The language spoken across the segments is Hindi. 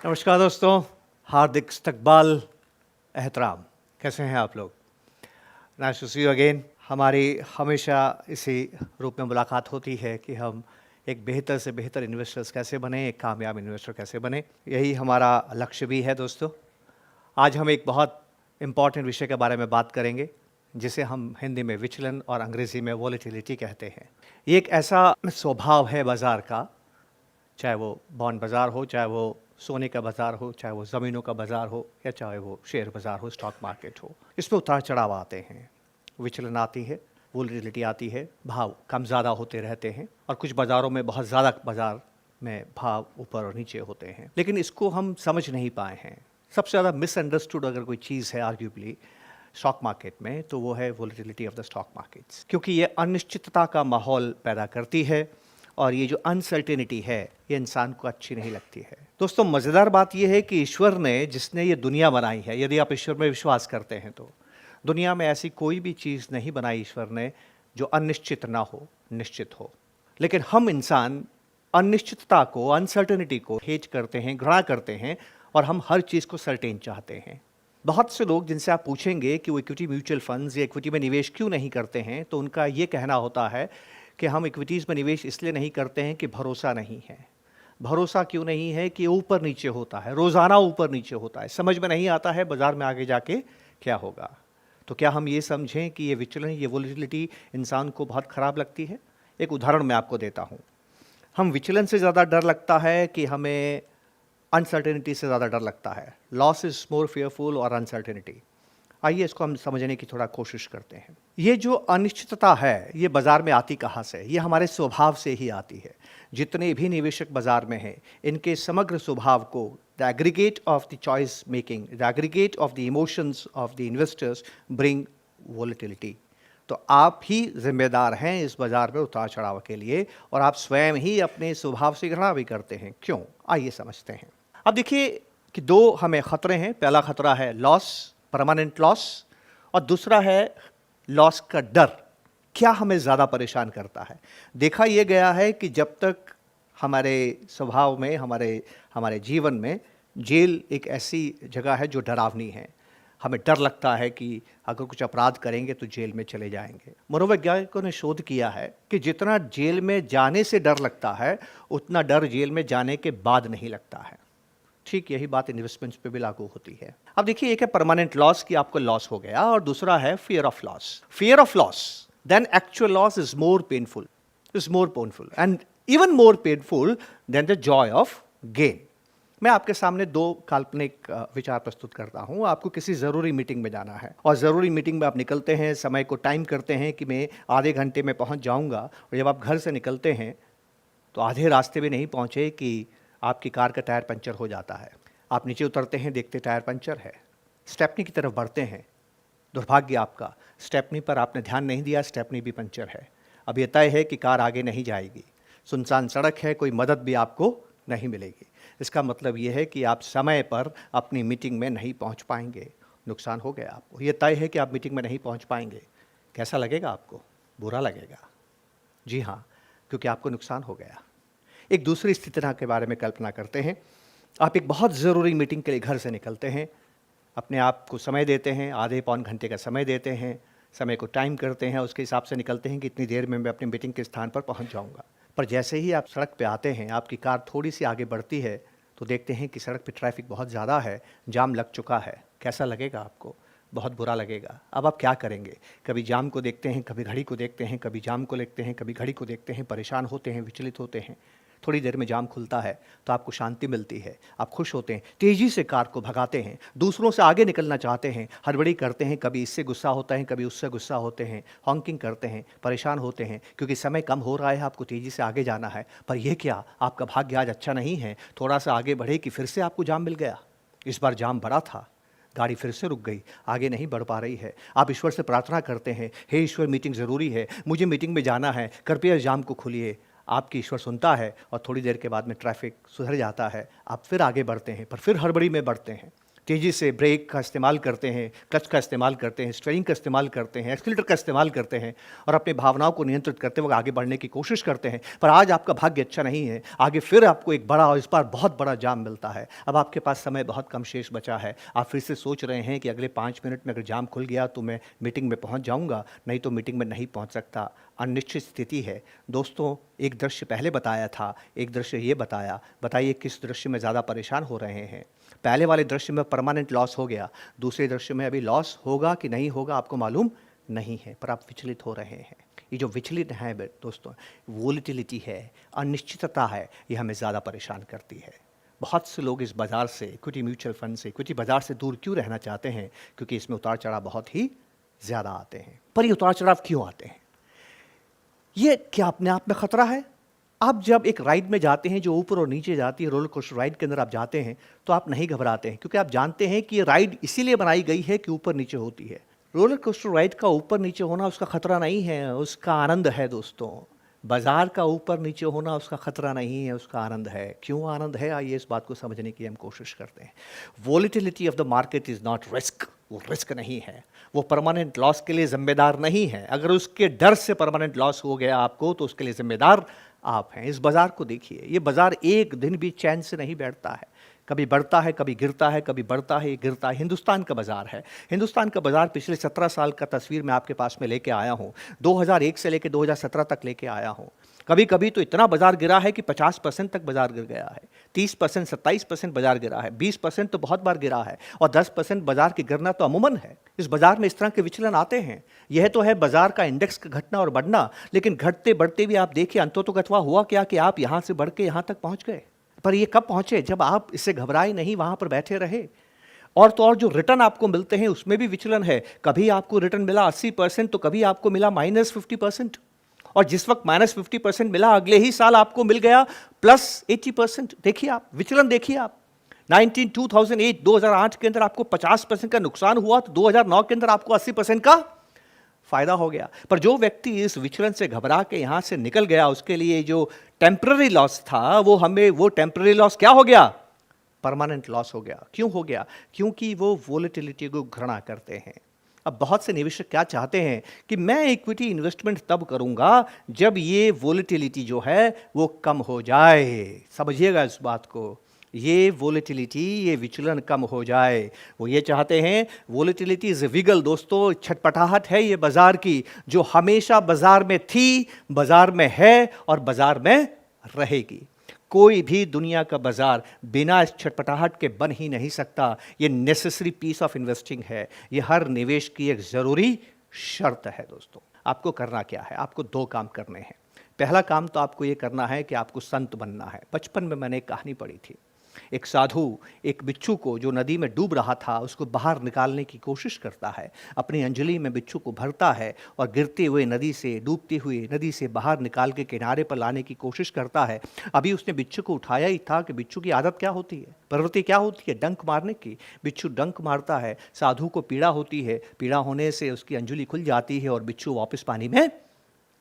नमस्कार दोस्तों, हार्दिक इस्तकबाल, एहतराम। कैसे हैं आप लोग? Nice to see you again. हमारी हमेशा इसी रूप में मुलाकात होती है कि हम एक बेहतर से बेहतर इन्वेस्टर्स कैसे बनें, एक कामयाब इन्वेस्टर कैसे बनें। यही हमारा लक्ष्य भी है दोस्तों। आज हम एक बहुत इम्पॉर्टेंट विषय के बारे में बात करेंगे, जिसे हम हिंदी में विचलन और अंग्रेज़ी में वॉलेटिलिटी कहते हैं। ये एक ऐसा स्वभाव है बाज़ार का, चाहे वो बॉन्ड बाज़ार हो, चाहे वो सोने का बाज़ार हो, चाहे वो ज़मीनों का बाज़ार हो, या चाहे वो शेयर बाज़ार हो, स्टॉक मार्केट हो। इसमें उतार चढ़ाव आते हैं, विचलन आती है, वोलेटिलिटी आती है, भाव कम ज़्यादा होते रहते हैं और कुछ बाज़ारों में बहुत ज़्यादा बाज़ार में भाव ऊपर और नीचे होते हैं। लेकिन इसको हम समझ नहीं पाए हैं। सबसे ज़्यादा मिसअंडरस्टूड अगर कोई चीज़ है आर्ग्यूबली स्टॉक मार्केट में, तो वो है volatility of the stock markets, क्योंकि ये अनिश्चितता का माहौल पैदा करती है और ये जो अनसर्टेनिटी है ये इंसान को अच्छी नहीं लगती है। दोस्तों, मज़ेदार बात ये है कि ईश्वर ने, जिसने ये दुनिया बनाई है, यदि आप ईश्वर में विश्वास करते हैं तो दुनिया में ऐसी कोई भी चीज़ नहीं बनाई ईश्वर ने जो अनिश्चित ना हो, निश्चित हो। लेकिन हम इंसान अनिश्चितता को, अनसर्टेनिटी को हेट करते हैं, घृणा करते हैं और हम हर चीज़ को सर्टेन चाहते हैं। बहुत से लोग जिनसे आप पूछेंगे कि वो इक्विटी म्यूचुअल फंड्स या इक्विटी में निवेश क्यों नहीं करते हैं, तो उनका ये कहना होता है कि हम इक्विटीज़ में निवेश इसलिए नहीं करते हैं कि भरोसा नहीं है। भरोसा क्यों नहीं है? कि ऊपर नीचे होता है, रोज़ाना ऊपर नीचे होता है, समझ में नहीं आता है बाज़ार में आगे जाके क्या होगा। तो क्या हम ये समझें कि ये विचलन, ये वोलेटिलिटी इंसान को बहुत ख़राब लगती है? एक उदाहरण मैं आपको देता हूँ। हम विचलन से ज़्यादा डर लगता है कि हमें अनसर्टेनिटी से ज़्यादा डर लगता है? लॉस इज़ मोर फियरफुल और अनसर्टेनिटी। आइए इसको हम समझने की थोड़ा कोशिश करते हैं। ये जो अनिश्चितता है, ये बाज़ार में आती कहाँ से? ये हमारे स्वभाव से ही आती है। जितने भी निवेशक बाज़ार में हैं, इनके समग्र स्वभाव को, the aggregate of the choice making, the aggregate of the emotions of the investors bring volatility. तो आप ही ज़िम्मेदार हैं इस बाज़ार में उतार चढ़ाव के लिए, और आप स्वयं ही अपने स्वभाव से घृणा भी करते हैं। क्यों? आइए समझते हैं। अब देखिए कि दो हमें खतरे हैं। पहला खतरा है लॉस, परमानेंट लॉस, और दूसरा है लॉस का डर। क्या हमें ज़्यादा परेशान करता है? देखा यह गया है कि जब तक हमारे स्वभाव में, हमारे जीवन में जेल एक ऐसी जगह है जो डरावनी है। हमें डर लगता है कि अगर कुछ अपराध करेंगे तो जेल में चले जाएंगे। मनोवैज्ञानिकों ने शोध किया है कि जितना जेल में जाने से डर लगता है, उतना डर जेल में जाने के बाद नहीं लगता है। ठीक यही बात इन्वेस्टमेंट्स पे भी लागू होती है। अब देखिए, एक है परमानेंट लॉस कि आपको लॉस हो गया, और दूसरा है fear of loss. Fear of loss than actual loss is more painful, and even more painful than the joy of gain. मैं आपके सामने दो काल्पनिक विचार प्रस्तुत करता हूं। आपको किसी ज़रूरी मीटिंग में जाना है, और ज़रूरी मीटिंग में आप निकलते हैं, समय को टाइम करते हैं कि मैं आधे घंटे में पहुंच जाऊंगा, और जब आप घर से निकलते हैं तो आधे रास्ते भी नहीं पहुंचे कि आपकी कार का टायर पंचर हो जाता है। आप नीचे उतरते हैं, देखते टायर पंचर है। स्टेपनी की तरफ बढ़ते हैं, दुर्भाग्य आपका, स्टेपनी पर आपने ध्यान नहीं दिया, स्टेपनी भी पंचर है। अब यह तय है कि कार आगे नहीं जाएगी, सुनसान सड़क है, कोई मदद भी आपको नहीं मिलेगी। इसका मतलब यह है कि आप समय पर अपनी मीटिंग में नहीं पहुंच पाएंगे, नुकसान हो गया आपको। यह तय है कि आप मीटिंग में नहीं पहुंच पाएंगे। कैसा लगेगा आपको? बुरा लगेगा। जी हाँ, क्योंकि आपको नुकसान हो गया। एक दूसरी स्थिति के बारे में कल्पना करते हैं। आप एक बहुत ज़रूरी मीटिंग के लिए घर से निकलते हैं, अपने आप को समय देते हैं, आधे पौन घंटे का समय देते हैं, समय को टाइम करते हैं, उसके हिसाब से निकलते हैं कि इतनी देर में मैं अपनी मीटिंग के स्थान पर पहुंच जाऊंगा। पर जैसे ही आप सड़क पे आते हैं, आपकी कार थोड़ी सी आगे बढ़ती है, तो देखते हैं कि सड़क पे ट्रैफिक बहुत ज़्यादा है, जाम लग चुका है। कैसा लगेगा आपको? बहुत बुरा लगेगा। अब आप क्या करेंगे? कभी जाम को देखते हैं, कभी घड़ी को देखते हैं, कभी जाम को देखते हैं, कभी घड़ी को देखते हैं, परेशान होते हैं, विचलित होते हैं। थोड़ी देर में जाम खुलता है तो आपको शांति मिलती है, आप खुश होते हैं, तेज़ी से कार को भगाते हैं, दूसरों से आगे निकलना चाहते हैं, हड़बड़ी करते हैं, कभी इससे गुस्सा होता है, कभी उससे गुस्सा होते हैं, हॉन्किंग करते हैं, परेशान होते हैं क्योंकि समय कम हो रहा है, आपको तेज़ी से आगे जाना है। पर यह क्या, आपका भाग्य आज अच्छा नहीं है, थोड़ा सा आगे बढ़े कि फिर से आपको जाम मिल गया। इस बार जाम बड़ा था, गाड़ी फिर से रुक गई, आगे नहीं बढ़ पा रही है। आप ईश्वर से प्रार्थना करते हैं, हे ईश्वर, मीटिंग ज़रूरी है, मुझे मीटिंग में जाना है, कृपया जाम को खोलिए। आपकी ईश्वर सुनता है, और थोड़ी देर के बाद में ट्रैफिक सुधर जाता है, आप फिर आगे बढ़ते हैं, पर फिर हड़बड़ी में बढ़ते हैं। तेज़ी से ब्रेक का इस्तेमाल करते हैं, क्लच का इस्तेमाल करते हैं, स्टीयरिंग का इस्तेमाल करते हैं, एक्सीलरेटर का इस्तेमाल करते हैं और अपनी भावनाओं को नियंत्रित करते हुए आगे बढ़ने की कोशिश करते हैं। पर आज आपका भाग्य अच्छा नहीं है, आगे फिर आपको एक बड़ा और इस बार बहुत बड़ा जाम मिलता है। अब आपके पास समय बहुत कम शेष बचा है। आप फिर से सोच रहे हैं कि अगले 5 मिनट में अगर जाम खुल गया तो मैं मीटिंग में पहुंच जाऊंगा, नहीं तो मीटिंग में नहीं पहुंच सकता। अनिश्चित स्थिति है। दोस्तों, एक दृश्य पहले बताया था, एक दृश्य ये बताया। बताइए किस दृश्य में ज़्यादा परेशान हो रहे हैं? पहले वाले दृश्य में परमानेंट लॉस हो गया, दूसरे दृश्य में अभी लॉस होगा कि नहीं होगा आपको मालूम नहीं है, पर आप विचलित हो रहे हैं। ये जो विचलित है दोस्तों, वोलेटिलिटी है, अनिश्चितता है, ये हमें ज़्यादा परेशान करती है। बहुत से लोग इस बाज़ार से, इक्विटी म्यूचुअल फंड से, इक्विटी बाज़ार से दूर क्यों रहना चाहते हैं? क्योंकि इसमें उतार चढ़ाव बहुत ही ज़्यादा आते हैं। पर ये उतार चढ़ाव क्यों आते हैं? ये क्या अपने आप में खतरा है? आप जब एक राइड में जाते हैं जो ऊपर और नीचे जाती है, रोलर कोस्टर राइड के अंदर आप जाते हैं, तो आप नहीं घबराते हैं, क्योंकि आप जानते हैं कि ये राइड इसीलिए बनाई गई है कि ऊपर नीचे होती है। रोलर कोस्टर राइड का ऊपर नीचे होना उसका खतरा नहीं है, उसका आनंद है दोस्तों। बाजार का ऊपर नीचे होना उसका खतरा नहीं है, उसका आनंद है। क्यों आनंद है? आइए इस बात को समझने की हम कोशिश करते हैं। Volatility of the market is not risk, वो रिस्क नहीं है, वो परमानेंट लॉस के लिए जिम्मेदार नहीं है। अगर उसके डर से परमानेंट लॉस हो गया आपको तो उसके लिए जिम्मेदार आप हैं। इस बाजार को देखिए, ये बाजार एक दिन भी चैन से नहीं बैठता है, कभी बढ़ता है, कभी गिरता है, कभी बढ़ता है, गिरता है। हिंदुस्तान का बाजार है। हिंदुस्तान का बाजार पिछले 17 साल का तस्वीर मैं आपके पास में लेके आया हूँ। 2001 से लेके 2017 तक लेके आया हूँ। कभी कभी तो इतना बाजार गिरा है कि 50% तक बाजार गिर गया है, 30%, 27% बाजार गिरा है, 20% तो बहुत बार गिरा है, और 10% बाजार की गिरना तो अमूमन है। इस बाजार में इस तरह के विचलन आते हैं। यह तो है बाजार का इंडेक्स का घटना और बढ़ना, लेकिन घटते बढ़ते भी आप देखिए अंततोगत्वा हुआ क्या कि आप यहाँ से बढ़ के यहाँ तक पहुँच गए। पर ये कब पहुँचे? जब आप इससे घबराए नहीं, वहाँ पर बैठे रहे। और तो और जो रिटर्न आपको मिलते हैं उसमें भी विचलन है। कभी आपको रिटर्न मिला 80%, तो कभी आपको मिला -50%, और जिस वक्त -50% मिला अगले ही साल आपको मिल गया +80%। देखिए आप विचलन, देखिए आप 2008 के अंदर आपको 50% का नुकसान हुआ, तो 2009 के अंदर आपको 80% का फायदा हो गया। पर जो व्यक्ति इस विचलन से घबरा के यहां से निकल गया, उसके लिए जो टेम्पररी लॉस था वो टेम्पररी लॉस क्या हो गया? परमानेंट लॉस हो गया। क्यों हो गया? क्योंकि वो वोलेटिलिटी को घृणा करते हैं। अब बहुत से निवेशक क्या चाहते हैं कि मैं इक्विटी इन्वेस्टमेंट तब करूंगा जब ये वोलेटिलिटी जो है वो कम हो जाए। समझिएगा इस बात को, ये वोलेटिलिटी, ये विचलन कम हो जाए। वो ये चाहते हैं, वोलेटिलिटी इज विगल दोस्तों, छटपटाहट है ये बाजार की, जो हमेशा बाजार में थी, बाजार में है और बाजार में रहेगी। कोई भी दुनिया का बाजार बिना इस छटपटाहट के बन ही नहीं सकता। ये नेसेसरी पीस ऑफ इन्वेस्टिंग है, ये हर निवेश की एक ज़रूरी शर्त है। दोस्तों, आपको करना क्या है? आपको 2 काम करने हैं। पहला काम तो आपको ये करना है कि आपको संत बनना है। बचपन में मैंने एक कहानी पढ़ी थी। एक साधु एक बिच्छू को, जो नदी में डूब रहा था, उसको बाहर निकालने की कोशिश करता है। अपनी अंजलि में बिच्छू को भरता है और गिरते हुए नदी से, डूबती हुई नदी से बाहर निकाल के किनारे पर लाने की कोशिश करता है। अभी उसने बिच्छू को उठाया ही था कि बिच्छू की आदत क्या होती है, प्रवृत्ति क्या होती है? डंक मारने की। बिच्छू डंक मारता है, साधु को पीड़ा होती है, पीड़ा होने से उसकी अंजलि खुल जाती है और बिच्छू वापस पानी में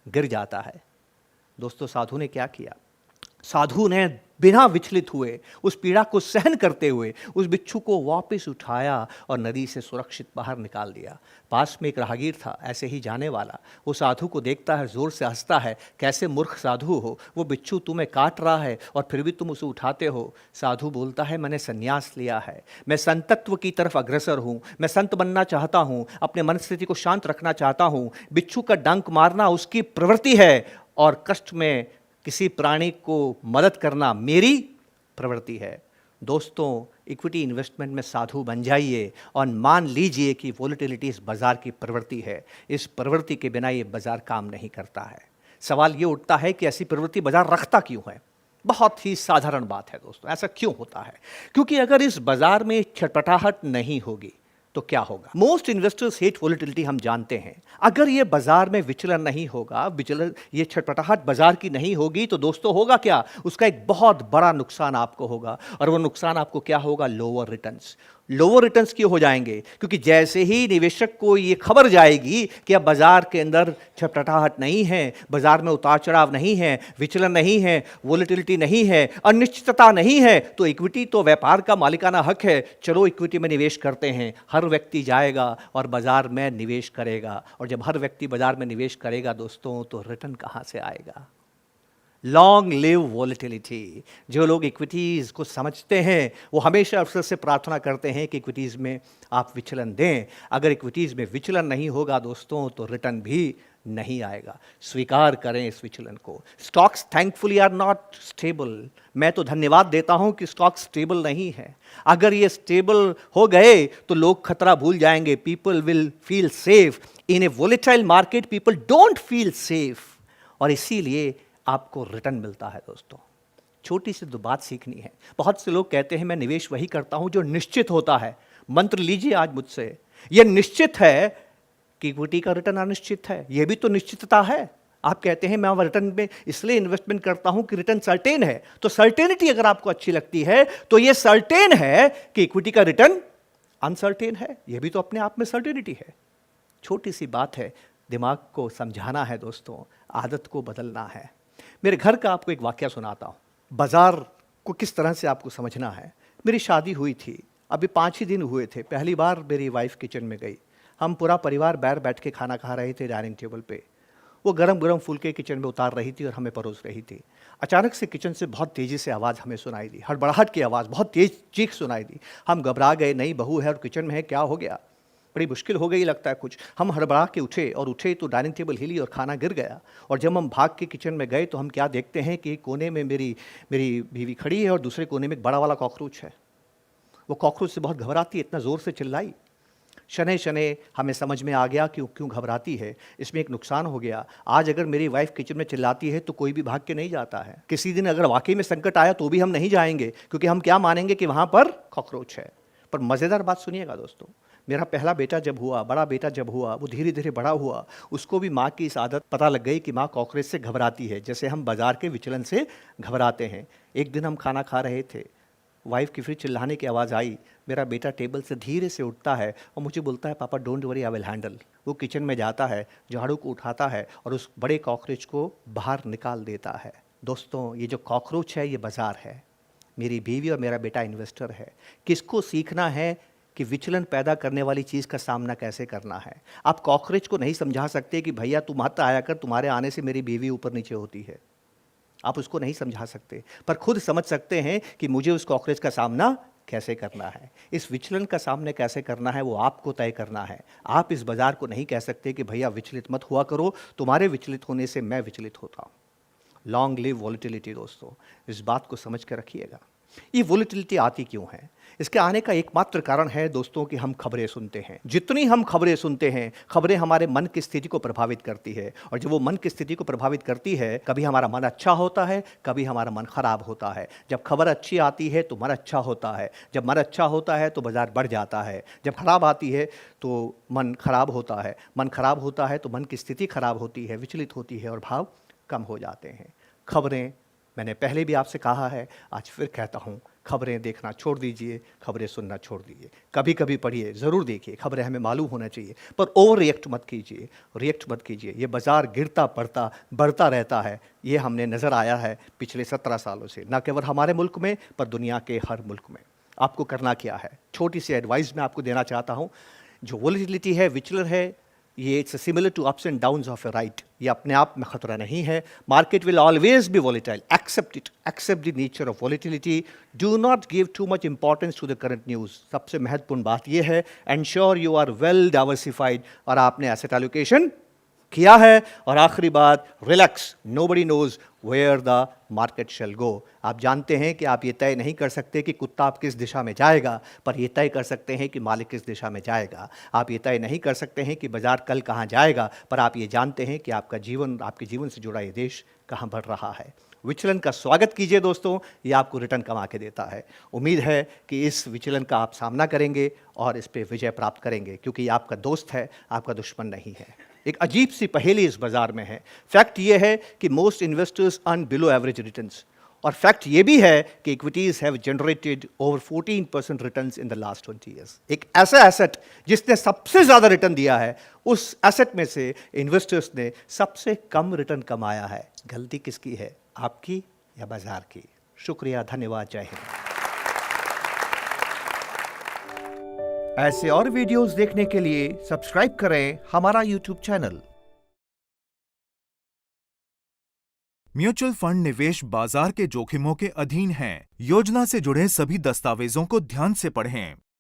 गिर जाता है। दोस्तों, साधु ने क्या किया? साधु ने बिना विचलित हुए, उस पीड़ा को सहन करते हुए उस बिच्छू को वापस उठाया और नदी से सुरक्षित बाहर निकाल दिया। पास में एक राहगीर था, ऐसे ही जाने वाला। वो साधु को देखता है, जोर से हंसता है, कैसे मूर्ख साधु हो, वो बिच्छू तुम्हें काट रहा है और फिर भी तुम उसे उठाते हो। साधु बोलता है, मैंने संन्यास लिया है, मैं संतत्व की तरफ अग्रसर हूँ, मैं संत बनना चाहता हूँ, अपने मन स्थिति को शांत रखना चाहता हूँ। बिच्छू का डंक मारना उसकी प्रवृत्ति है और कष्ट में किसी प्राणी को मदद करना मेरी प्रवृत्ति है। दोस्तों, इक्विटी इन्वेस्टमेंट में साधु बन जाइए और मान लीजिए कि वोलेटिलिटी इस बाजार की प्रवृत्ति है। इस प्रवृत्ति के बिना ये बाजार काम नहीं करता है। सवाल ये उठता है कि ऐसी प्रवृत्ति बाजार रखता क्यों है? बहुत ही साधारण बात है दोस्तों, ऐसा क्यों होता है? क्योंकि अगर इस बाजार में छटपटाहट नहीं होगी तो क्या होगा? मोस्ट इन्वेस्टर्स हेट वोलेटिलिटी, हम जानते हैं। अगर ये बाजार में विचलन नहीं होगा, विचलन, ये छटपटाहट बाजार की नहीं होगी, तो दोस्तों होगा क्या? उसका एक बहुत बड़ा नुकसान आपको होगा, और वो नुकसान आपको क्या होगा? Lower returns. लोअर रिटर्न्स क्यों हो जाएंगे? क्योंकि जैसे ही निवेशक को ये खबर जाएगी कि अब बाजार के अंदर छटपटाहट नहीं है, बाजार में उतार चढ़ाव नहीं है, विचलन नहीं है, वोलेटिलिटी नहीं है, अनिश्चितता नहीं है, तो इक्विटी तो व्यापार का मालिकाना हक है, चलो इक्विटी में निवेश करते हैं। हर व्यक्ति जाएगा और बाजार में निवेश करेगा, और जब हर व्यक्ति बाजार में निवेश करेगा दोस्तों, तो रिटर्न कहाँ से आएगा? Long live volatility. जो लोग इक्विटीज़ को समझते हैं वो हमेशा अफसर से प्रार्थना करते हैं कि इक्विटीज़ में आप विचलन दें। अगर इक्विटीज़ में विचलन नहीं होगा दोस्तों, तो रिटर्न भी नहीं आएगा। स्वीकार करें इस विचलन को। Stocks thankfully are not stable. मैं तो धन्यवाद देता हूं कि स्टॉक स्टेबल नहीं है। अगर ये स्टेबल हो गए तो लोग खतरा भूल जाएंगे। People will feel safe. In A volatile market people don't feel safe, और इसीलिए आपको रिटर्न मिलता है दोस्तों। छोटी सी दो बात सीखनी है। बहुत से लोग कहते हैं मैं निवेश वही करता हूं जो निश्चित होता है। मंत्र लीजिए आज मुझसे। यह निश्चित है कि इक्विटी का रिटर्न अनिश्चित है, यह भी तो निश्चितता है। आप कहते हैं मैं रिटर्न में इसलिए इन्वेस्टमेंट करता हूं कि रिटर्न सर्टेन है। तो सर्टेनिटी अगर आपको अच्छी लगती है तो यह सर्टेन है कि इक्विटी का रिटर्न अनसर्टेन है, यह भी तो अपने आप में सर्टेनिटी है। छोटी सी बात है, दिमाग को समझाना है दोस्तों, आदत को बदलना है। मेरे घर का आपको एक वाकया सुनाता हूँ। बाजार को किस तरह से आपको समझना है। मेरी शादी हुई थी, अभी 5 ही दिन हुए थे। पहली बार मेरी वाइफ किचन में गई। हम पूरा परिवार बाहर बैठ के खाना खा रहे थे डाइनिंग टेबल पे। वो गरम गरम फुलके किचन में उतार रही थी और हमें परोस रही थी। अचानक से किचन से बहुत तेज़ी से आवाज़ हमें सुनाई दी, हड़बड़ाहट की आवाज़, बहुत तेज चीख सुनाई दी। हम घबरा गए, नई बहू है और किचन में है, क्या हो गया? बड़ी मुश्किल हो गई लगता है कुछ। हम हड़बड़ा के उठे और उठे तो डाइनिंग टेबल हिली और खाना गिर गया। और जब हम भाग के किचन में गए तो हम क्या देखते हैं कि कोने में मेरी बीवी खड़ी है और दूसरे कोने में एक बड़ा वाला कॉकरोच है। वो कॉकरोच से बहुत घबराती है, इतना ज़ोर से चिल्लाई। शनै शनै हमें समझ में आ गया कि वो क्यों घबराती है। इसमें एक नुकसान हो गया। आज अगर मेरी वाइफ किचन में चिल्लाती है तो कोई भी भाग के नहीं जाता है। किसी दिन अगर वाकई में संकट आया तो भी हम नहीं जाएंगे, क्योंकि हम क्या मानेंगे कि वहाँ पर कॉकरोच है। पर मज़ेदार बात सुनिएगा दोस्तों, मेरा पहला बेटा जब हुआ, बड़ा बेटा जब हुआ, वो धीरे धीरे बड़ा हुआ। उसको भी माँ की इस आदत पता लग गई कि माँ कॉकरोच से घबराती है, जैसे हम बाजार के विचलन से घबराते हैं। एक दिन हम खाना खा रहे थे, वाइफ की फिर चिल्लाने की आवाज़ आई। मेरा बेटा टेबल से धीरे से उठता है और मुझे बोलता है पापा don't worry I will handle. वो किचन में जाता है, झाड़ू को उठाता है और उस बड़े कॉकरोच को बाहर निकाल देता है। दोस्तों, ये जो कॉकरोच है ये बाजार है। मेरी बीवी और मेरा बेटा इन्वेस्टर है। किसको सीखना है कि विचलन पैदा करने वाली चीज़ का सामना कैसे करना है। आप कॉकरोच को नहीं समझा सकते कि भैया तुम मत आया कर, तुम्हारे आने से मेरी बीवी ऊपर नीचे होती है। आप उसको नहीं समझा सकते, पर खुद समझ सकते हैं कि मुझे उस कॉकरोच का सामना कैसे करना है। इस विचलन का सामना कैसे करना है वो आपको तय करना है। आप इस बाजार को नहीं कह सकते कि भैया विचलित मत हुआ करो, तुम्हारे विचलित होने से मैं विचलित होता हूँ। लॉन्ग लिव वॉलेटिलिटी दोस्तों, इस बात को समझ कर रखिएगा। ये वॉलेटिलिटी आती क्यों है? इसके आने का एकमात्र कारण है दोस्तों कि हम खबरें सुनते हैं। जितनी हम खबरें सुनते हैं, खबरें हमारे मन की स्थिति को प्रभावित करती है, और जब वो मन की स्थिति को प्रभावित करती है, कभी हमारा मन अच्छा होता है, कभी हमारा मन खराब होता है। जब खबर अच्छी आती है तो मन अच्छा होता है, जब मन अच्छा होता है तो बाजार बढ़ जाता है, जब खराब आती है तो मन खराब होता है, मन खराब होता है तो मन की स्थिति खराब होती है, विचलित होती है और भाव कम हो जाते हैं। खबरें, मैंने पहले भी आपसे कहा है, आज फिर कहता हूँ, खबरें देखना छोड़ दीजिए, खबरें सुनना छोड़ दीजिए। कभी कभी पढ़िए, ज़रूर देखिए, खबरें हमें मालूम होना चाहिए, पर ओवर रिएक्ट मत कीजिए, रिएक्ट मत कीजिए। ये बाज़ार गिरता पड़ता बढ़ता रहता है, ये हमने नज़र आया है पिछले 17 सालों से, न केवल हमारे मुल्क में पर दुनिया के हर मुल्क में। आपको करना क्या है? छोटी सी एडवाइस मैं आपको देना चाहता हूँ। जो वॉलेटिलिटी है, विचलन है, ये it's similar to ups and downs of a right. ये अपने आप में खतरा नहीं है। Market will always be volatile, accept it, accept the nature of volatility. Do not give too much importance to the current news. सबसे महत्वपूर्ण बात यह है, ensure you are well diversified, और आपने एसेट एलोकेशन किया है। और आखिरी बात, relax, nobody knows where the market shall go. आप जानते हैं कि आप ये तय नहीं कर सकते कि कुत्ता आप किस दिशा में जाएगा, पर ये तय कर सकते हैं कि मालिक किस दिशा में जाएगा। आप ये तय नहीं कर सकते हैं कि बाजार कल कहाँ जाएगा, पर आप ये जानते हैं कि आपका जीवन, आपके जीवन से जुड़ा ये देश कहाँ बढ़ रहा है। विचलन का स्वागत कीजिए दोस्तों, ये आपको रिटर्न कमा के देता है। उम्मीद है कि इस विचलन का आप सामना करेंगे और इस पे विजय प्राप्त करेंगे, क्योंकि ये आपका दोस्त है, आपका दुश्मन नहीं है। एक अजीब सी पहेली इस बाजार में है। फैक्ट ये है कि most investors earn below average returns. और फैक्ट ये भी है कि equities have generated over 14% returns in the last 20 years. एक ऐसा एसेट जिसने सबसे ज्यादा रिटर्न दिया है, उस एसेट में से इन्वेस्टर्स ने सबसे कम रिटर्न कमाया है। गलती किसकी है, आपकी या बाजार की? शुक्रिया, धन्यवाद, जय हिंद। ऐसे और वीडियोस देखने के लिए सब्सक्राइब करें हमारा यूट्यूब चैनल। म्यूचुअल फंड निवेश बाजार के जोखिमों के अधीन हैं। योजना से जुड़े सभी दस्तावेजों को ध्यान से पढ़ें।